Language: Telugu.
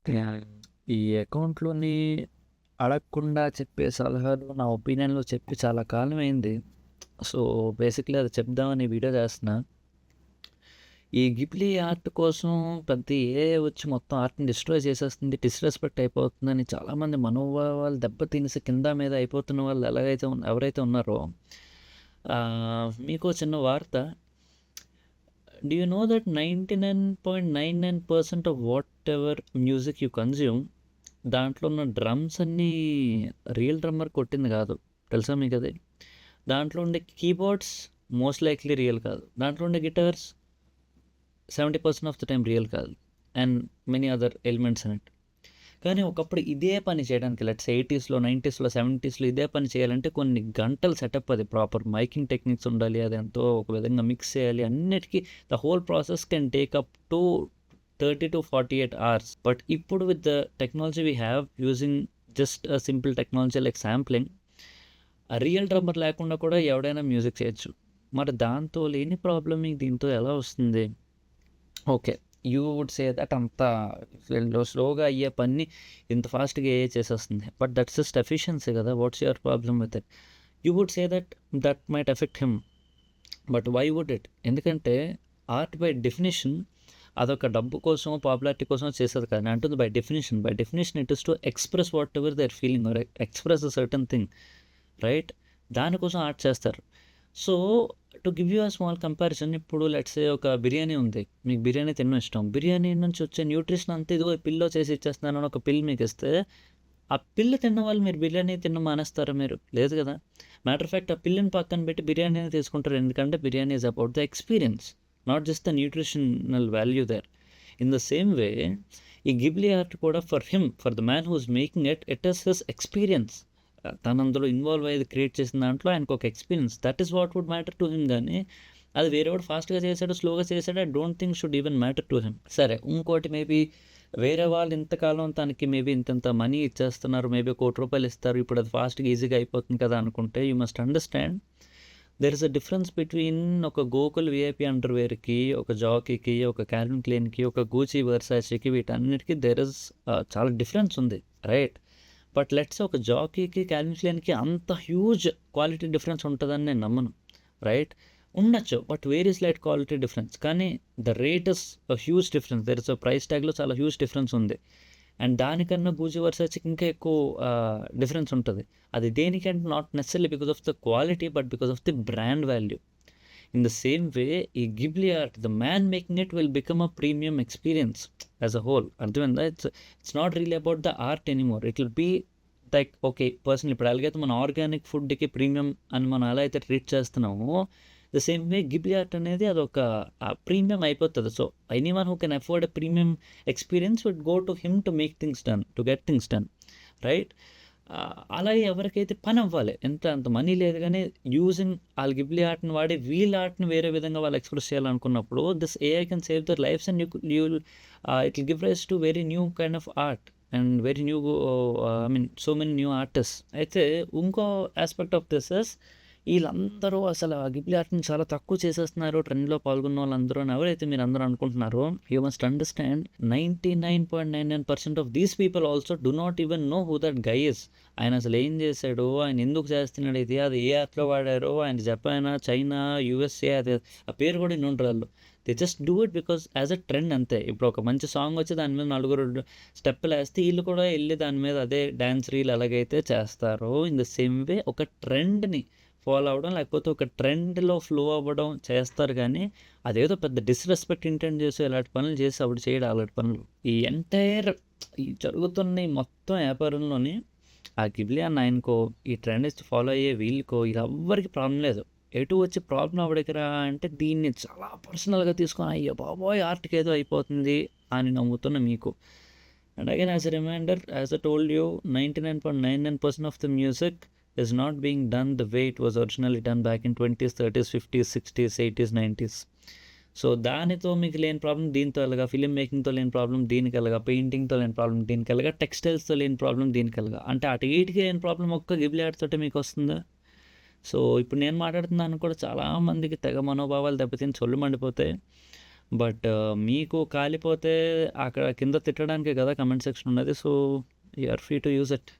యాహ్! ఈ అకౌంట్‌లోని అడగకుండా చెప్పే సలహాలు నా ఒపీనియన్‌లో చెప్పి చాలా కాలమైంది. సో, బేసిక్‌లీ అది చెప్దామని ఈ వీడియో చేస్తున్నా. ఈ గిబ్లీ ఆర్ట్ కోసం పెద్ద ఏఐ వచ్చి మొత్తం ఆర్ట్‌ని డిస్ట్రాయ్ చేసేస్తుంది, డిస్‌రెస్పెక్ట్ అయిపోతుందని చాలామంది మనోభావాలు దెబ్బతినేసి కింద మీద అయిపోతున్న వాళ్ళు ఎవరైతే ఉన్నారో మీకో చిన్న వార్త. Do you know that 99.99% of what ever music you consume దాంట్లో ఉన్న డ్రమ్స్ అన్నీ రియల్ డ్రమ్మర్ కొట్టింది కాదు. తెలుసా మీకది? దాంట్లో ఉండే కీబోర్డ్స్ మోస్ట్ లైక్లీ రియల్ కాదు. దాంట్లో ఉండే guitars 70% of the time real కాదు. And many other elements in it. కానీ ఒకప్పుడు ఇదే పని చేయడానికి లెట్స్ 80స్‌లో, 90స్‌లో, 70స్‌లో ఇదే పని చేయాలంటే కొన్ని గంటలు సెటప్ అది. ప్రాపర్ మైకింగ్ టెక్నిక్స్ ఉండాలి. అది ఎంతో ఒక విధంగా మిక్స్ చేయాలి. అన్నిటికి the whole process can take up to 30 to 48 hours. But ఇప్పుడు with the technology we have using just a simple technology like sampling, ఆ రియల్ డ్రమ్మర్ లేకుండా కూడా ఎవడైనా మ్యూజిక్ చేయొచ్చు. మరి దాంతో లేని ప్రాబ్లమ్ మీకు దీంతో ఎలా వస్తుంది? Okay. You would say that అంత స్లోగా అయ్యే పని ఇంత ఫాస్ట్‌గా ఏఐ చేసేస్తుంది. బట్ దట్స్ జస్ట్ ఎఫిషియన్సీ కదా! What's your problem with it? You would say that might affect him. But why would it? ఎందుకంటే ఆర్ట్ బై డెఫినిషన్ అదొక డబ్బు కోసం, పాపులారిటీ కోసం చేసేది కాదు. నేను అంటుంది by definition it is to express whatever they are feeling or express a certain thing, right? దానికోసం ఆర్ట్ చేస్తారు. So, to give you a small comparison, ఇప్పుడు లెట్స్ సే ఒక బిర్యానీ ఉంది. మీకు బిర్యానీ తినడం ఇష్టం. బిర్యానీ నుంచి వచ్చే న్యూట్రిషన్ అంతా ఇదిగో ఈ పిల్లో చేసి ఇచ్చేస్తున్నానని ఒక పిల్ మీకు ఇస్తే, ఆ పిల్ తిన్న వాళ్ళు మీరు బిర్యానీ తినడం మానేస్తారా మీరు? లేదు కదా! మ్యాటర్ ఆఫ్ ఫ్యాక్ట్ ఆ పిల్లని పక్కన పెట్టి బిర్యానీని తీసుకుంటారు. ఎందుకంటే biryani is about the experience, not just the nutritional value there. In the same way ఈ గిబ్లీ ఆర్ట్ కూడా for the man who is making it is his experience. తను అందులో ఇన్వాల్వ్ అయ్యేది క్రియేట్ చేసిన దాంట్లో ఆయనకు ఒక experience, that is what would matter to him. కానీ అది వేరేవాడు ఫాస్ట్గా చేశాడు, స్లోగా చేశాడు, I don't think should even matter to him. సరే, ఇంకోటి మేబీ వేరే వాళ్ళు ఇంతకాలం తనకి మేబీ ఇంత మనీ ఇచ్చేస్తున్నారు, మేబీ ₹1,00,00,000 ఇస్తారు, ఇప్పుడు అది ఫాస్ట్గా ఈజీగా అయిపోతుంది కదా అనుకుంటే, you must understand there is a difference between ఒక గోకుల్ విఐపి అండర్వేర్కి, ఒక జాకీకి, ఒక క్యాల్విన్ క్లెయిన్కి, ఒక గూచీ వర్సాచికి, వీటన్నిటికీ దెర్ ఇస్ చాలా డిఫరెన్స్ ఉంది, రైట్? బట్ లెట్స్ ఒక జాకీకి, క్యాల్విన్ క్లెయిన్‌కి అంత హ్యూజ్ క్వాలిటీ డిఫరెన్స్ ఉంటదని నేను నమ్మను, రైట్? ఉండొచ్చు, but very slight quality difference. కానీ the rate is a huge difference. There is a price ట్యాగ్‌లో చాలా హ్యూజ్ డిఫరెన్స్ ఉంది. అండ్ దానికన్నా గూచి వర్సాచికి ఇంకా ఎక్కువ డిఫరెన్స్ ఉంటది. అది దేనికంటే not necessarily because of the quality, but because of the brand value. In the same way ఈ Ghibli art, the man making it will become a premium experience as a whole. అర్థమైందా? It's not really about the art anymore. It will be like okay, personal ఇప్పుడు ఎలాగైతే మన ఆర్గానిక్ ఫుడ్‌కి ప్రీమియం అని మనం ఎలా అయితే ట్రీట్ చేస్తున్నామో, the same way Ghibli art అనేది అదొక ప్రీమియం అయిపోతది. So, anyone who can afford a premium experience would go to him to make things done, to get things done, right? అలాగే ఎవరికైతే పని అవ్వాలి, అంత మనీ లేదు కానీ యూజింగ్ ఆళ్ళ గిబ్లీ ఆర్ట్‌ని వాడి వీళ్ళ ఆర్ట్‌ని వేరే విధంగా వాళ్ళు ఎక్స్‌ప్రెస్ చేయాలనుకున్నప్పుడు this AI can save their lives and you will it will give rise to very new kind of art and very new I mean so many new artist. అయితే ఇంకో ఆస్పెక్ట్ ఆఫ్ దిస్ ఇస్ ఈళ్ళందరూ అసలు ఆ గిబ్లీ ఆర్ట్‌ని చాలా తక్కువ చేసేస్తున్నారు ట్రెండ్‌లో పాల్గొన్న వాళ్ళందరూ అని ఎవరైతే మీరందరూ అనుకుంటున్నారో, you must understand 99.99% of these people also do not even know who that guy is. ఆయన అసలు ఏం చేశాడు? ఆయన ఎందుకు చేస్తున్నాడు ఇది? అది ఏ ఆర్ట్‌లో వాడారో? ఆయన జపానా? చైనా? యూఎస్ఏ? అది ఆ పేరు కూడా ఇనుండరు ఆళ్ళు. They just do it because as a trend అంతే. ఇప్పుడు ఒక మంచి సాంగ్ వచ్చి దాని మీద నలుగురు స్టెప్పులేస్తే ఈళ్ళు కూడా ఎళ్లి దాని మీద అదే డాన్స్ రీల్ ఎలాగైతే చేస్తారో, ఇన్ ద సేమ్ వే ఒక ట్రెండ్‌ని ఫాలో అవ్వడం, లేకపోతే ఒక ట్రెండ్‌లో ఫ్లో అవ్వడం చేస్తారు గానీ, అదేదో పెద్ద డిస్‌రెస్పెక్ట్ ఇంటెంట్ చేసి ఇలాంటి పనులు చేసి అప్పుడు చేయడు అలాంటి పనులు. ఈ ఎంటైర్ ఈ జరుగుతున్న ఈ మొత్తం వ్యాపారంలోని ఆ గిబ్లీ అన్న ఆయనకో, ఈ ట్రెండ్స్ ఫాలో అయ్యే వీళ్ళకో ఈళ్ళెవ్వరికీ ప్రాబ్లమ్ లేదు. ఎటు వచ్చి ప్రాబ్లమ్ ఎవడికిరా అంటే దీన్ని చాలా పర్సనల్‌గా తీసుకొని అయ్య బాబోయ్! ఆర్ట్‌కేదో అయిపోతుంది అని నమ్ముతున్న మీకు. And again as a reminder, as I told you 99.99% of the music is not being done the way it was originally done back in 20s, 30s, 50s, 60s, 80s, 90s. So దానితో మీకు లేని ప్రాబ్లం దీంతో ఎలాగా, ఫిల్మ్ మేకింగ్‌తో లేని ప్రాబ్లం దీనికి ఎలాగా, పెయింటింగ్‌తో లేని ప్రాబ్లం దీనికి ఎలాగా, టెక్స్టైల్స్‌తో లేని ప్రాబ్లం దీనికి ఎలాగా. అంటే అటు వీటికి లేని ప్రాబ్లం ఒక్క గిబ్లీ ఆర్ట్ తోటే మీకు వస్తుందా? సో ఇప్పుడు నేను మాట్లాడుతున్నాను కూడా చాలా మందికి తెగ మనోభావాలు దెబ్బతిని చొల్లు మండిపోతాయి. బట్ మీకు కాలిపోతే అక్కడ కింద తిట్టడానికే కదా కమెంట్ సెక్షన్ ఉన్నది. So you are free to use it.